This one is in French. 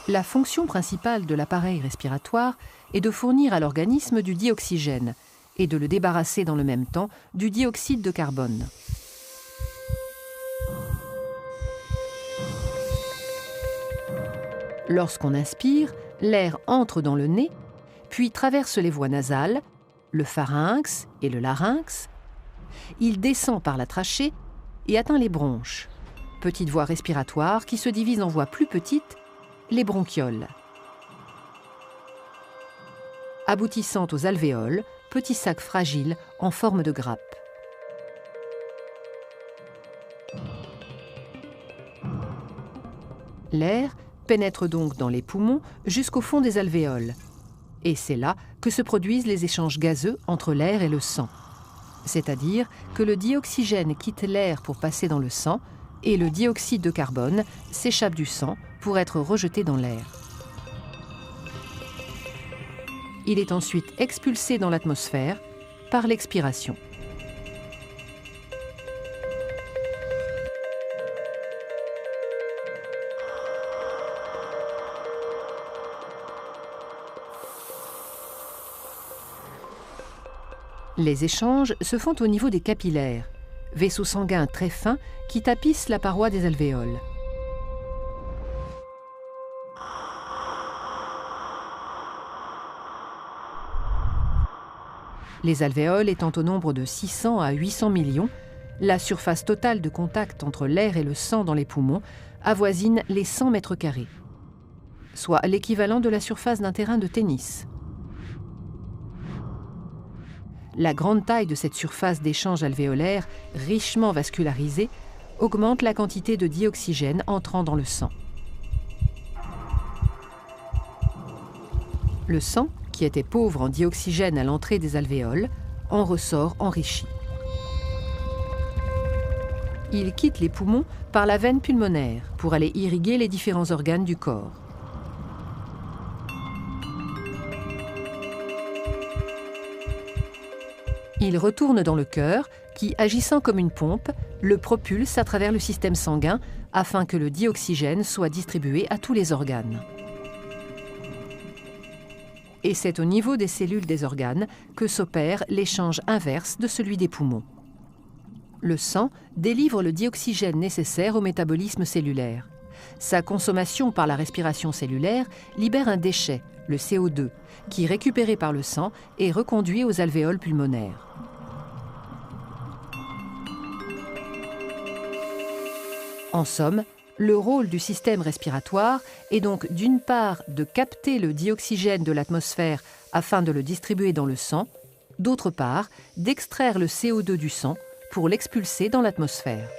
La fonction principale de l'appareil respiratoire est de fournir à l'organisme du dioxygène et de le débarrasser dans le même temps du dioxyde de carbone. Lorsqu'on inspire, l'air entre dans le nez, puis traverse les voies nasales, le pharynx et le larynx. Il descend par la trachée et atteint les bronches, petites voies respiratoires qui se divisent en voies plus petites, les bronchioles. Aboutissant aux alvéoles, petits sacs fragiles en forme de grappe. L'air pénètre donc dans les poumons jusqu'au fond des alvéoles. Et c'est là que se produisent les échanges gazeux entre l'air et le sang. C'est-à-dire que le dioxygène quitte l'air pour passer dans le sang et le dioxyde de carbone s'échappe du sang pour être rejeté dans l'air. Il est ensuite expulsé dans l'atmosphère par l'expiration. Les échanges se font au niveau des capillaires, vaisseaux sanguins très fins qui tapissent la paroi des alvéoles. Les alvéoles étant au nombre de 600 à 800 millions, la surface totale de contact entre l'air et le sang dans les poumons avoisine les 100 mètres carrés, soit l'équivalent de la surface d'un terrain de tennis. La grande taille de cette surface d'échange alvéolaire, richement vascularisée, augmente la quantité de dioxygène entrant dans le sang. Le sang, qui était pauvre en dioxygène à l'entrée des alvéoles, en ressort enrichi. Il quitte les poumons par la veine pulmonaire pour aller irriguer les différents organes du corps. Il retourne dans le cœur qui, agissant comme une pompe, le propulse à travers le système sanguin afin que le dioxygène soit distribué à tous les organes. Et c'est au niveau des cellules des organes que s'opère l'échange inverse de celui des poumons. Le sang délivre le dioxygène nécessaire au métabolisme cellulaire. Sa consommation par la respiration cellulaire libère un déchet, le CO2, qui, récupéré par le sang, est reconduit aux alvéoles pulmonaires. En somme, le rôle du système respiratoire est donc d'une part de capter le dioxygène de l'atmosphère afin de le distribuer dans le sang, d'autre part d'extraire le CO2 du sang pour l'expulser dans l'atmosphère.